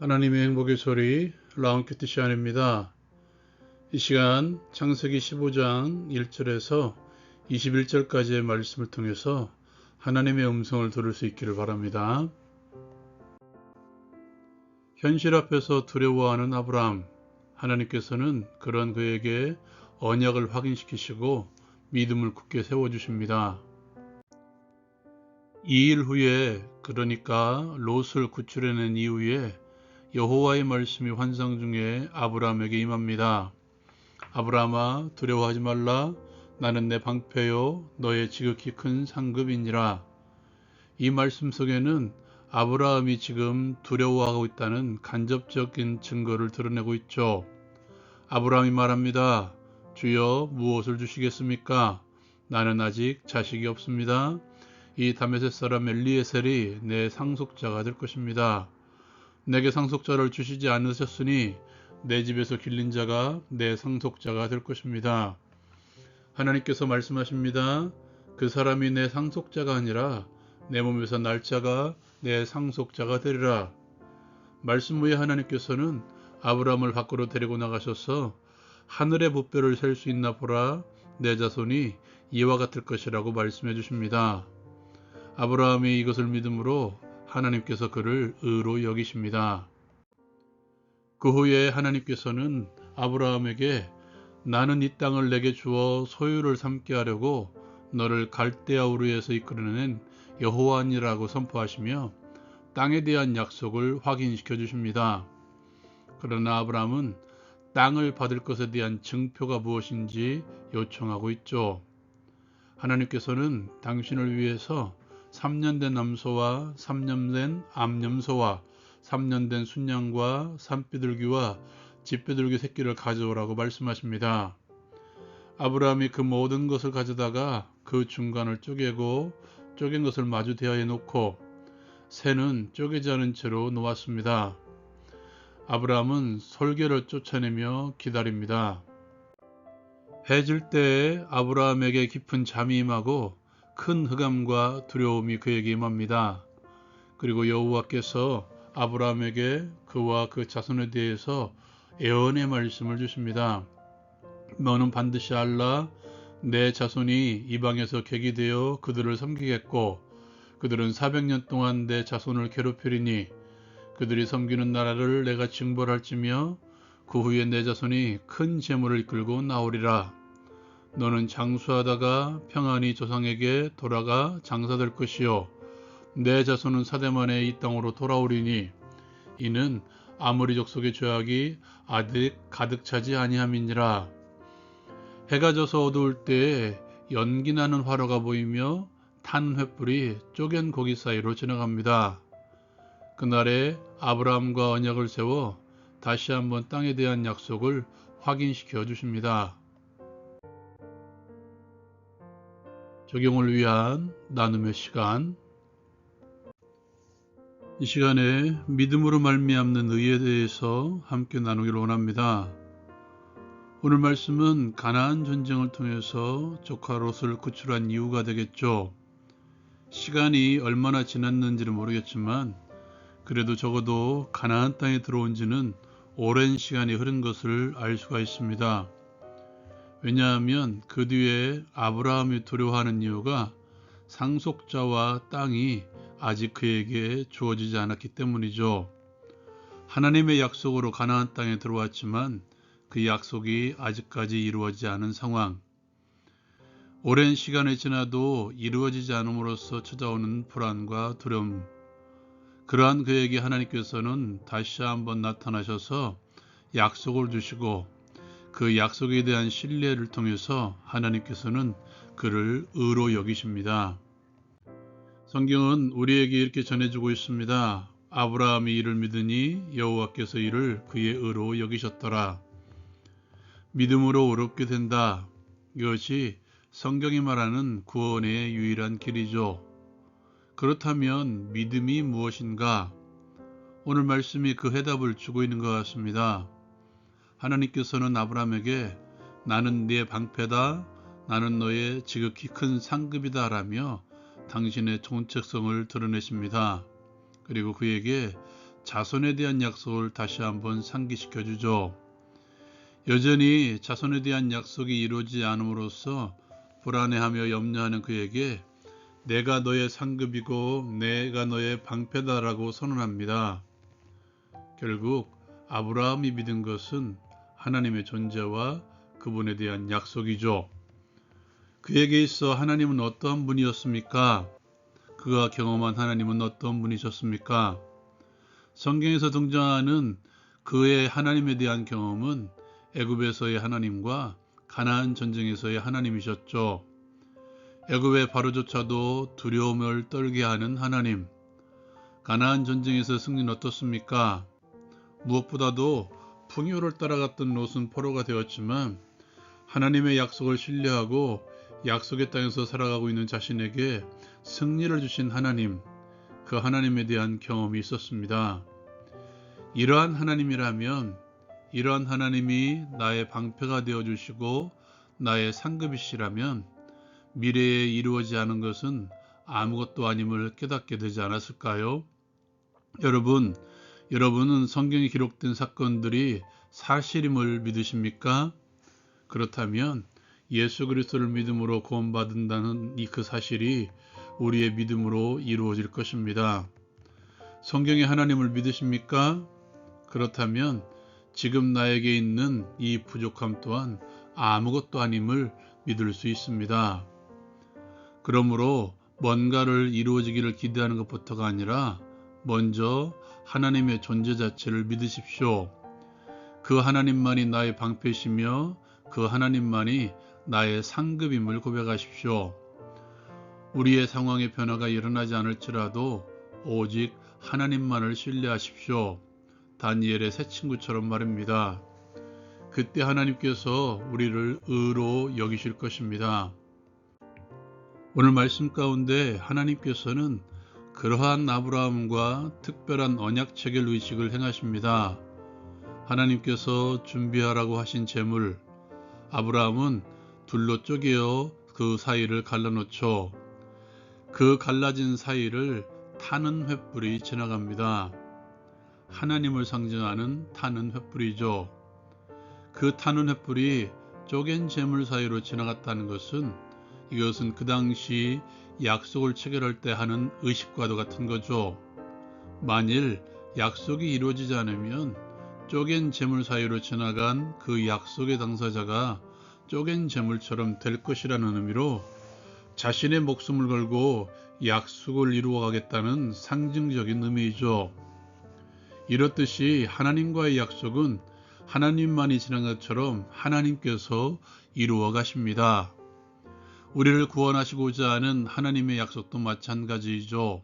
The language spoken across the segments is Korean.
하나님의 행복의 소리 라운키트 시안입니다. 이 시간 창세기 15장 1절에서 21절까지의 말씀을 통해서 하나님의 음성을 들을 수 있기를 바랍니다. 현실 앞에서 두려워하는 아브라함, 하나님께서는 그런 그에게 언약을 확인시키시고 믿음을 굳게 세워주십니다. 2일 후에, 그러니까 롯을 구출해낸 이후에 여호와의 말씀이 환상 중에 아브라함에게 임합니다. 아브라함아, 두려워하지 말라. 나는 내 방패요 너의 지극히 큰 상급이니라. 이 말씀 속에는 아브라함이 지금 두려워하고 있다는 간접적인 증거를 드러내고 있죠. 아브라함이 말합니다. 주여, 무엇을 주시겠습니까? 나는 아직 자식이 없습니다. 이 다메섹 사람 엘리에셀이 내 상속자가 될 것입니다. 내게 상속자를 주시지 않으셨으니 내 집에서 길린 자가 내 상속자가 될 것입니다. 하나님께서 말씀하십니다. 그 사람이 내 상속자가 아니라 내 몸에서 날 자가 내 상속자가 되리라. 말씀 후에 하나님께서는 아브라함을 밖으로 데리고 나가셔서 하늘의 붓별을 셀 수 있나 보라. 내 자손이 이와 같을 것이라고 말씀해 주십니다. 아브라함이 이것을 믿음으로 하나님께서 그를 의로 여기십니다. 그 후에 하나님께서는 아브라함에게 나는 이 땅을 내게 주어 소유를 삼게 하려고 너를 갈대아 우르에서 이끌어낸 여호와니라고 선포하시며 땅에 대한 약속을 확인시켜 주십니다. 그러나 아브라함은 땅을 받을 것에 대한 증표가 무엇인지 요청하고 있죠. 하나님께서는 당신을 위해서 3년 된 암소와 3년 된 암염소와 3년 된 순양과 산비둘기와 집비둘기 새끼를 가져오라고 말씀하십니다. 아브라함이 그 모든 것을 가져다가 그 중간을 쪼개고 쪼갠 것을 마주 대하여 놓고 새는 쪼개지 않은 채로 놓았습니다. 아브라함은 솔개를 쫓아내며 기다립니다. 해 질 때에 아브라함에게 깊은 잠이 임하고 큰 흑암과 두려움이 그에게 임합니다. 그리고 여호와께서 아브라함에게 그와 그 자손에 대해서 예언의 말씀을 주십니다. 너는 반드시 알라. 내 자손이 이방에서 객이 되어 그들을 섬기겠고 그들은 400년 동안 내 자손을 괴롭히리니 그들이 섬기는 나라를 내가 징벌할지며 그 후에 내 자손이 큰 재물을 이끌고 나오리라. 너는 장수하다가 평안히 조상에게 돌아가 장사될 것이요 내 자손은 사대만에 이 땅으로 돌아오리니 이는 아모리 족속의 죄악이 아직 가득 차지 아니함이니라. 해가 져서 어두울 때에 연기나는 화로가 보이며 타는 횃불이 쪼갠 고기 사이로 지나갑니다. 그날에 아브라함과 언약을 세워 다시 한번 땅에 대한 약속을 확인시켜 주십니다. 적용을 위한 나눔의 시간. 이 시간에 믿음으로 말미암는 의에 대해서 함께 나누기를 원합니다. 오늘 말씀은 가나안 전쟁을 통해서 조카 롯을 구출한 이유가 되겠죠. 시간이 얼마나 지났는지는 모르겠지만 그래도 적어도 가나안 땅에 들어온 지는 오랜 시간이 흐른 것을 알 수가 있습니다. 왜냐하면 그 뒤에 아브라함이 두려워하는 이유가 상속자와 땅이 아직 그에게 주어지지 않았기 때문이죠. 하나님의 약속으로 가나안 땅에 들어왔지만 그 약속이 아직까지 이루어지지 않은 상황. 오랜 시간이 지나도 이루어지지 않음으로써 찾아오는 불안과 두려움. 그러한 그에게 하나님께서는 다시 한번 나타나셔서 약속을 주시고 그 약속에 대한 신뢰를 통해서 하나님께서는 그를 의로 여기십니다. 성경은 우리에게 이렇게 전해주고 있습니다. 아브라함이 이를 믿으니 여호와께서 이를 그의 의로 여기셨더라. 믿음으로 의롭게 된다. 이것이 성경이 말하는 구원의 유일한 길이죠. 그렇다면 믿음이 무엇인가? 오늘 말씀이 그 해답을 주고 있는 것 같습니다. 하나님께서는 아브라함에게 나는 네 방패다. 나는 너의 지극히 큰 상급이다 라며 당신의 정체성을 드러내십니다. 그리고 그에게 자손에 대한 약속을 다시 한번 상기시켜 주죠. 여전히 자손에 대한 약속이 이루어지지 않음으로써 불안해하며 염려하는 그에게 내가 너의 상급이고 내가 너의 방패다라고 선언합니다. 결국 아브라함이 믿은 것은 하나님의 존재와 그분에 대한 약속이죠. 그에게 있어 하나님은 어떠한 분이었습니까? 그가 경험한 하나님은 어떤 분이셨습니까? 성경에서 등장하는 그의 하나님에 대한 경험은 애굽에서의 하나님과 가나안 전쟁에서의 하나님이셨죠. 애굽의 바로조차도 두려움을 떨게 하는 하나님. 가나안 전쟁에서 승리는 어떻습니까? 무엇보다도 풍요를 따라갔던 롯은 포로가 되었지만 하나님의 약속을 신뢰하고 약속의 땅에서 살아가고 있는 자신에게 승리를 주신 하나님, 그 하나님에 대한 경험이 있었습니다. 이러한 하나님이라면 이러한 하나님이 나의 방패가 되어주시고 나의 상급이시라면 미래에 이루어지지 않은 것은 아무것도 아님을 깨닫게 되지 않았을까요? 여러분은 성경에 기록된 사건들이 사실임을 믿으십니까? 그렇다면 예수 그리스도를 믿음으로 구원받는다는 그 사실이 우리의 믿음으로 이루어질 것입니다. 성경의 하나님을 믿으십니까? 그렇다면 지금 나에게 있는 이 부족함 또한 아무것도 아님을 믿을 수 있습니다. 그러므로 뭔가를 이루어지기를 기대하는 것부터가 아니라 먼저 하나님의 존재 자체를 믿으십시오. 그 하나님만이 나의 방패시며 그 하나님만이 나의 상급임을 고백하십시오. 우리의 상황의 변화가 일어나지 않을지라도 오직 하나님만을 신뢰하십시오. 다니엘의 새 친구처럼 말입니다. 그때 하나님께서 우리를 의로 여기실 것입니다. 오늘 말씀 가운데 하나님께서는 그러한 아브라함과 특별한 언약 체결 의식을 행하십니다. 하나님께서 준비하라고 하신 재물, 아브라함은 둘로 쪼개어 그 사이를 갈라놓죠. 그 갈라진 사이를 타는 횃불이 지나갑니다. 하나님을 상징하는 타는 횃불이죠. 그 타는 횃불이 쪼갠 재물 사이로 지나갔다는 것은 이것은 그 당시 약속을 체결할 때 하는 의식과도 같은 거죠. 만일 약속이 이루어지지 않으면 쪼갠 재물 사이로 지나간 그 약속의 당사자가 쪼갠 재물처럼 될 것이라는 의미로 자신의 목숨을 걸고 약속을 이루어가겠다는 상징적인 의미이죠. 이렇듯이 하나님과의 약속은 하나님만이 지난 것처럼 하나님께서 이루어 가십니다. 우리를 구원하시고자 하는 하나님의 약속도 마찬가지이죠.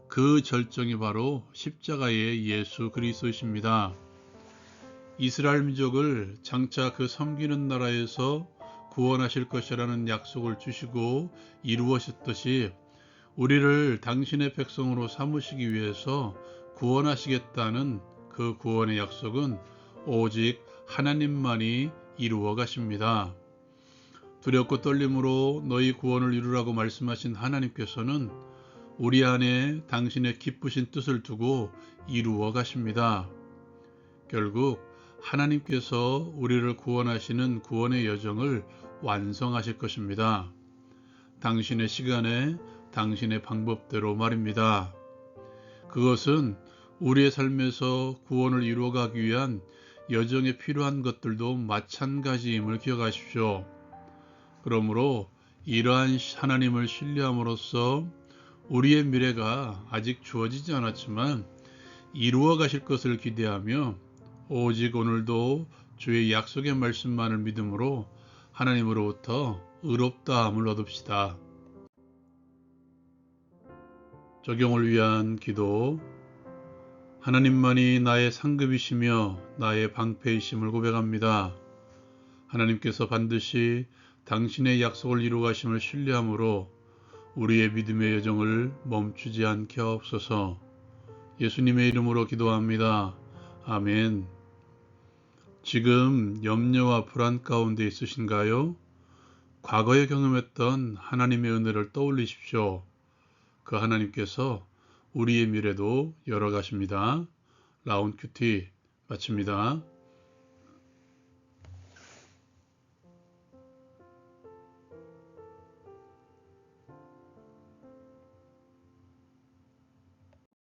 그 절정이 바로 십자가의 예수 그리스도이십니다. 이스라엘 민족을 장차 그 섬기는 나라에서 구원하실 것이라는 약속을 주시고 이루어셨듯이 우리를 당신의 백성으로 삼으시기 위해서 구원하시겠다는 그 구원의 약속은 오직 하나님만이 이루어 가십니다. 두렵고 떨림으로 너희 구원을 이루라고 말씀하신 하나님께서는 우리 안에 당신의 기쁘신 뜻을 두고 이루어 가십니다. 결국 하나님께서 우리를 구원하시는 구원의 여정을 완성하실 것입니다. 당신의 시간에 당신의 방법대로 말입니다. 그것은 우리의 삶에서 구원을 이루어가기 위한 여정에 필요한 것들도 마찬가지임을 기억하십시오. 그러므로 이러한 하나님을 신뢰함으로써 우리의 미래가 아직 주어지지 않았지만 이루어 가실 것을 기대하며 오직 오늘도 주의 약속의 말씀만을 믿음으로 하나님으로부터 의롭다함을 얻읍시다. 적용을 위한 기도. 하나님만이 나의 상급이시며 나의 방패이심을 고백합니다. 하나님께서 반드시 당신의 약속을 이루어 가심을 신뢰함으로 우리의 믿음의 여정을 멈추지 않게 하옵소서. 예수님의 이름으로 기도합니다. 아멘. 지금 염려와 불안 가운데 있으신가요? 과거에 경험했던 하나님의 은혜를 떠올리십시오. 그 하나님께서 우리의 미래도 열어가십니다. 라온 큐티 마칩니다.